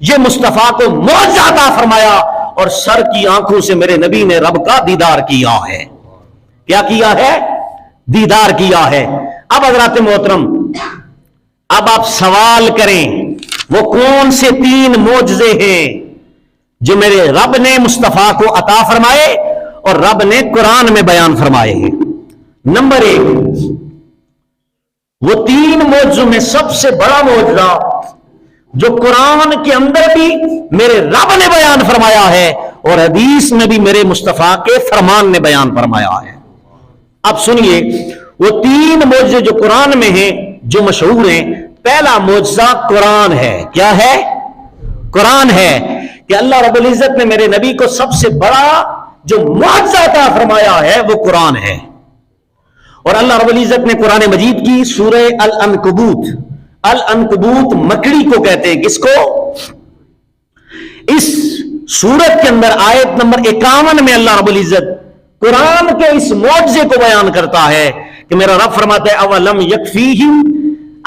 یہ مصطفیٰ کو معجزہ عطا فرمایا اور سر کی آنکھوں سے میرے نبی نے رب کا دیدار کیا ہے. کیا کیا ہے؟ دیدار کیا ہے. اب حضرات محترم، اب آپ سوال کریں وہ کون سے 3 معجزے ہیں جو میرے رب نے مصطفیٰ کو عطا فرمائے اور رب نے قرآن میں بیان فرمائے ہیں. نمبر 1، وہ 3 معجزوں میں سب سے بڑا معجزہ جو قرآن کے اندر بھی میرے رب نے بیان فرمایا ہے اور حدیث میں بھی میرے مصطفیٰ کے فرمان نے بیان فرمایا ہے. اب سنیے وہ 3 معجزے جو قرآن میں ہیں جو مشہور ہیں. پہلا معجزہ قرآن ہے. کیا ہے؟ قرآن ہے کہ اللہ رب العزت نے میرے نبی کو سب سے بڑا جو معجزہ عطا فرمایا ہے وہ قرآن ہے. اور اللہ رب العزت نے قرآن مجید کی سورہ العنکبوت، العنکبوت مکڑی کو کہتے ہیں. کس کو؟ اس سورت کے اندر آیت نمبر 51 میں اللہ رب العزت قرآن کے اس معجزے کو بیان کرتا ہے کہ میرا رب فرماتا ہے اولم یکفیہم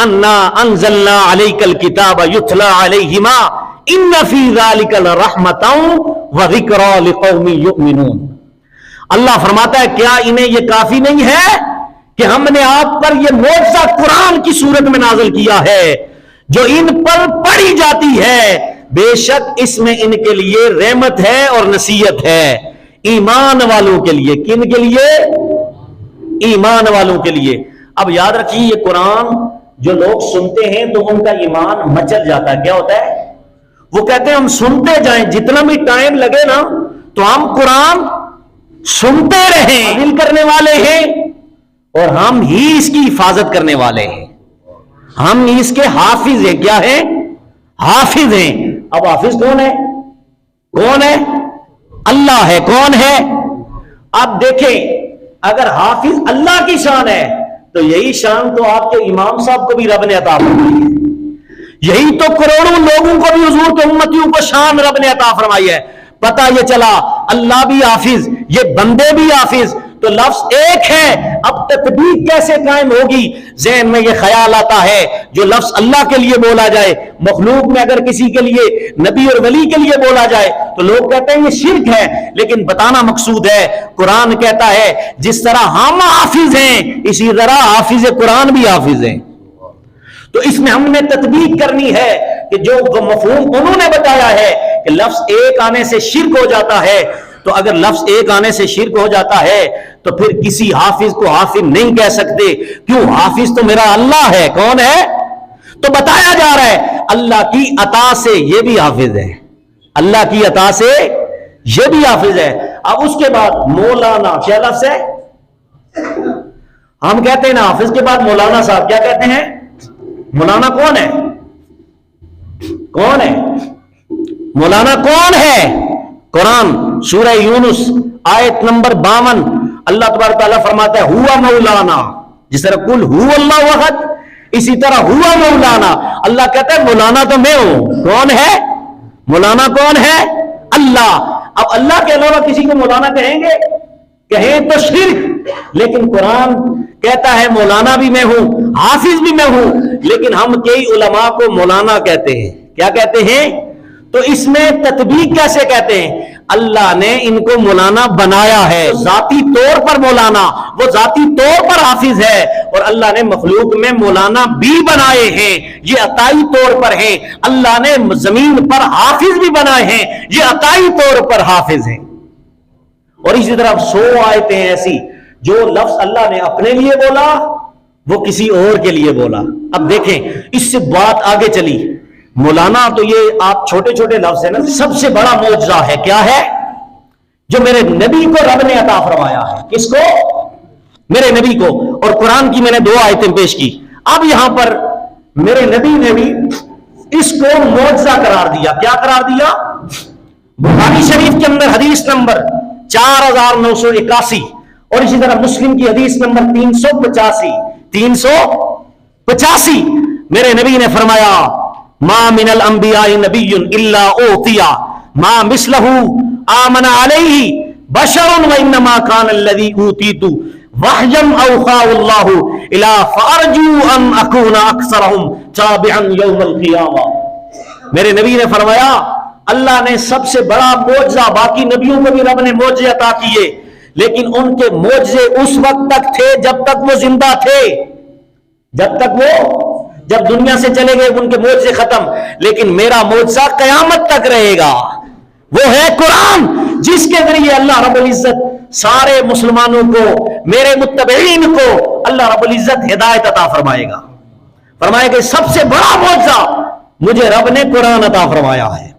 انا انزلنا علیک الکتاب یتلی علیہما ان فی ذلک لرحمۃ وذکری لقوم یؤمنون. اللہ فرماتا ہے کیا انہیں یہ کافی نہیں ہے کہ ہم نے آپ پر یہ معجزہ قرآن کی صورت میں نازل کیا ہے جو ان پر پڑھی جاتی ہے، بے شک اس میں ان کے لیے رحمت ہے اور نصیحت ہے ایمان والوں کے لیے. کن کے لیے؟ ایمان والوں کے لیے. اب یاد رکھیے یہ قرآن جو لوگ سنتے ہیں تو ان کا ایمان مچل جاتا ہے. کیا ہوتا ہے؟ وہ کہتے ہیں ہم سنتے جائیں، جتنا بھی ٹائم لگے نا تو ہم قرآن سنتے رہیں. عمل کرنے والے ہیں اور ہم ہی اس کی حفاظت کرنے والے ہیں، ہم اس کے حافظ ہیں. کیا ہیں؟ حافظ ہیں. اب حافظ کون ہے؟ کون ہے؟ اللہ ہے. کون ہے؟ اب دیکھیں اگر حافظ اللہ کی شان ہے تو یہی شان تو آپ کے امام صاحب کو بھی رب نے عطا فرمائی ہے. یہی تو کروڑوں لوگوں کو بھی حضور کے امتیوں کو شان رب نے عطا فرمائی ہے. پتہ یہ چلا اللہ بھی حافظ، یہ بندے بھی حافظ، تو لفظ ایک ہے. اب تطبیق کیسے قائم ہوگی؟ ذہن میں یہ خیال آتا ہے جو لفظ اللہ کے لیے بولا جائے، مخلوق میں اگر کسی کے لیے نبی اور ولی کے لیے بولا جائے تو لوگ کہتے ہیں یہ شرک ہے. لیکن بتانا مقصود ہے قرآن کہتا ہے جس طرح ہم حافظ ہیں اسی طرح حافظ قرآن بھی حافظ ہیں. تو اس میں ہم نے تطبیق کرنی ہے کہ جو مفہوم انہوں نے بتایا ہے کہ لفظ ایک آنے سے شرک ہو جاتا ہے، تو اگر لفظ ایک آنے سے شرک ہو جاتا ہے تو پھر کسی حافظ کو حافظ نہیں کہہ سکتے. کیوں؟ حافظ تو میرا اللہ ہے. کون ہے؟ تو بتایا جا رہا ہے اللہ کی عطا سے یہ بھی حافظ ہے، اللہ کی عطا سے یہ بھی حافظ ہے. اب اس کے بعد مولانا کیا لفظ ہے؟ ہم کہتے ہیں نا حافظ کے بعد مولانا صاحب کیا کہتے ہیں؟ مولانا کون ہے؟ کون ہے مولانا؟ کون ہے؟ قرآن سورہ یونس آیت نمبر 52 اللہ تبارک تعالیٰ فرماتا ہے ہوا مولانا. جس طرح قل ہو اللہ احد، اسی طرح ہوا مولانا. اللہ کہتا ہے مولانا تو میں ہوں. کون ہے مولانا؟ کون ہے؟ اللہ. اب اللہ کے علاوہ کسی کو مولانا کہیں گے؟ کہیں تو شرک. لیکن قرآن کہتا ہے مولانا بھی میں ہوں، حافظ بھی میں ہوں. لیکن ہم کئی علماء کو مولانا کہتے ہیں. کیا کہتے ہیں؟ تو اس میں تطبیق کیسے کہتے ہیں؟ اللہ نے ان کو مولانا بنایا ہے ذاتی طور پر. مولانا وہ ذاتی طور پر حافظ ہے اور اللہ نے مخلوق میں مولانا بھی بنائے ہیں، یہ عطائی طور پر ہیں. اللہ نے زمین پر حافظ بھی بنائے ہیں، یہ عطائی طور پر حافظ ہیں. اور اسی طرح 100 آیتیں ایسی جو لفظ اللہ نے اپنے لیے بولا وہ کسی اور کے لیے بولا. اب دیکھیں اس سے بات آگے چلی. مولانا تو یہ آپ چھوٹے چھوٹے لفظ ہیں نا، سب سے بڑا معجزہ ہے. کیا ہے؟ جو میرے نبی کو رب نے عطا فرمایا ہے. کس کو؟ میرے نبی کو. اور قرآن کی میں نے 2 آیتیں پیش کی. اب یہاں پر میرے نبی نے بھی اس کو معجزہ قرار دیا. کیا قرار دیا؟ بخاری شریف کے اندر حدیث نمبر 4981 اور اسی طرح مسلم کی حدیث نمبر 385 میرے نبی نے فرمایا ما من الانبیاء نبی الا اوتی ما مثلہ آمن علیہ بشر وانما کان الذی اوتیت وحیا اوحاہ اللہ الی فارجو ان اکون اکثرهم تابعا یوم القیامہ. میرے نبی نے فرمایا اللہ نے سب سے بڑا معجزہ، باقی نبیوں کو بھی رب نے معجزے عطا کیے، لیکن ان کے معجزے اس وقت تک تھے جب تک وہ زندہ تھے، جب دنیا سے چلے گئے ان کے معجزے ختم، لیکن میرا معجزہ قیامت تک رہے گا، وہ ہے قرآن، جس کے ذریعے اللہ رب العزت سارے مسلمانوں کو، میرے متبعین کو اللہ رب العزت ہدایت عطا فرمائے گا۔ فرمائے کہ سب سے بڑا معجزہ مجھے رب نے قرآن عطا فرمایا ہے۔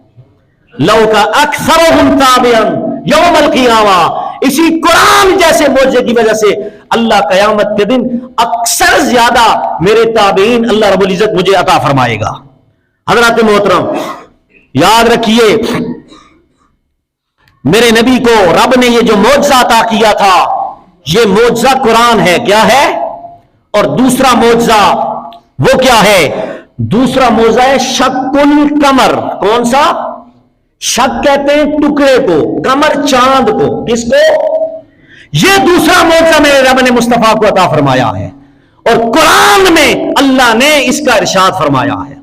لو کا اکثرہم تابعا یوم القیامہ، اسی قرآن جیسے معجزے کی وجہ سے اللہ قیامت کے دن اکثر زیادہ میرے تابعین اللہ رب العزت مجھے عطا فرمائے گا۔ حضرات محترم یاد رکھیے، میرے نبی کو رب نے یہ جو معجزہ عطا کیا تھا، یہ معجزہ قرآن ہے، کیا ہے؟ اور دوسرا معجزہ وہ کیا ہے؟ دوسرا معجزہ ہے شق القمر۔ کون سا؟ شق کہتے ہیں ٹکڑے کو، قمر چاند کو، کس کو؟ یہ دوسرا معجزہ میرے رب نے مصطفیٰ کو عطا فرمایا ہے، اور قرآن میں اللہ نے اس کا ارشاد فرمایا ہے۔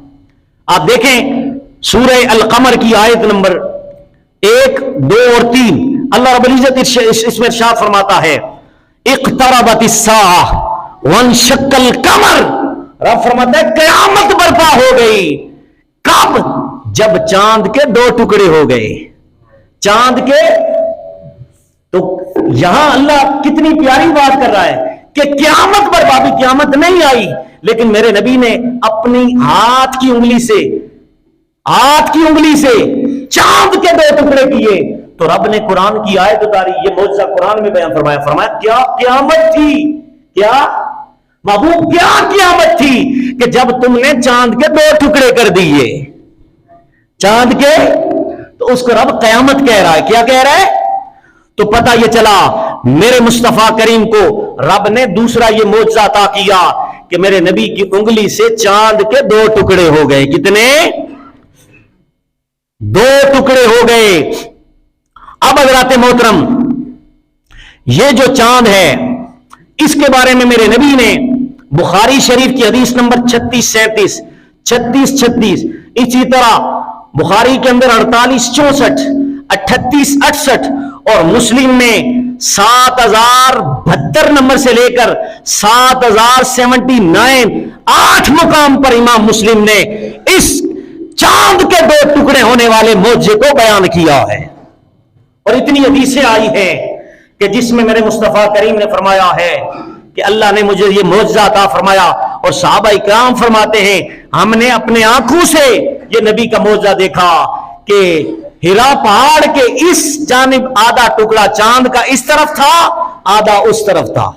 آپ دیکھیں سورہ القمر کی آیت نمبر 1، 2 اور 3، اللہ رب العزت اس میں ارشاد فرماتا ہے اقتربت الساعہ وانشق القمر، رب فرماتا ہے قیامت برپا ہو گئی۔ کب؟ جب چاند کے 2 ٹکڑے ہو گئے، چاند کے۔ تو یہاں اللہ کتنی پیاری بات کر رہا ہے کہ قیامت برپا، بھی قیامت نہیں آئی، لیکن میرے نبی نے اپنی ہاتھ کی انگلی سے چاند کے 2 ٹکڑے کیے، تو رب نے قرآن کی آیت اتاری، یہ معجزہ قرآن میں بیان فرمایا کیا قیامت تھی، کیا محبوب، کیا قیامت تھی کہ جب تم نے چاند کے 2 ٹکڑے کر دیے، چاند کے۔ تو اس کو رب قیامت کہہ رہا ہے، کیا کہہ رہا ہے؟ تو پتہ یہ چلا میرے مصطفیٰ کریم کو رب نے دوسرا یہ معجزہ عطا کیا کہ میرے نبی کی انگلی سے چاند کے 2 ٹکڑے ہو گئے۔ کتنے؟ 2 ٹکڑے ہو گئے۔ اب حضرات محترم یہ جو چاند ہے، اس کے بارے میں میرے نبی نے بخاری شریف کی حدیث نمبر 3637، 3636، اسی طرح بخاری کے اندر 4864، 3868 اور مسلم میں 7072 نمبر سے لے کر 7079، 8 مقام پر امام مسلم نے اس چاند کے 2 ٹکڑے ہونے والے معجزے کو بیان کیا ہے۔ اور اتنی حدیثیں آئی ہیں کہ جس میں میرے مصطفیٰ کریم نے فرمایا ہے کہ اللہ نے مجھے یہ معجزہ عطا فرمایا، اور صحابہ اکرام فرماتے ہیں ہم نے اپنے آنکھوں سے یہ نبی کا معجزہ دیکھا کہ ہرا پہاڑ کے اس جانب آدھا ٹکڑا چاند کا اس طرف تھا، آدھا اس طرف تھا،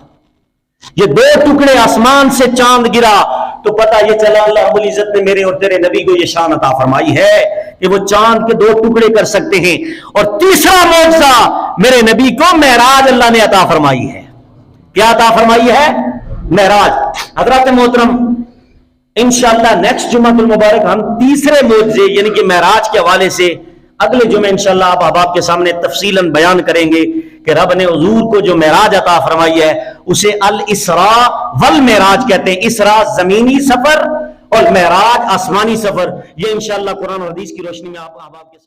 یہ 2 ٹکڑے آسمان سے چاند گرا، تو پتہ یہ چلا اللہ رب العزت نے میرے اور تیرے نبی کو یہ شان عطا فرمائی ہے کہ وہ چاند کے 2 ٹکڑے کر سکتے ہیں۔ اور تیسرا معجزہ میرے نبی کو معراج اللہ نے عطا فرمائی ہے۔ کیا عطا فرمائی ہے؟ معراج۔ حضرات محترم انشاءاللہ نیکسٹ جمعہ المبارک ہم تیسرے معجزے یعنی کہ معراج کے حوالے سے اگلے جمعے انشاءاللہ آپ احباب کے سامنے تفصیلاً بیان کریں گے کہ رب نے حضور کو جو معراج عطا فرمائی ہے اسے الاسراء والمعراج کہتے ہیں۔ اسراء زمینی سفر اور معراج آسمانی سفر، یہ انشاءاللہ قرآن اور حدیث کی روشنی میں آپ احباب کے سامنے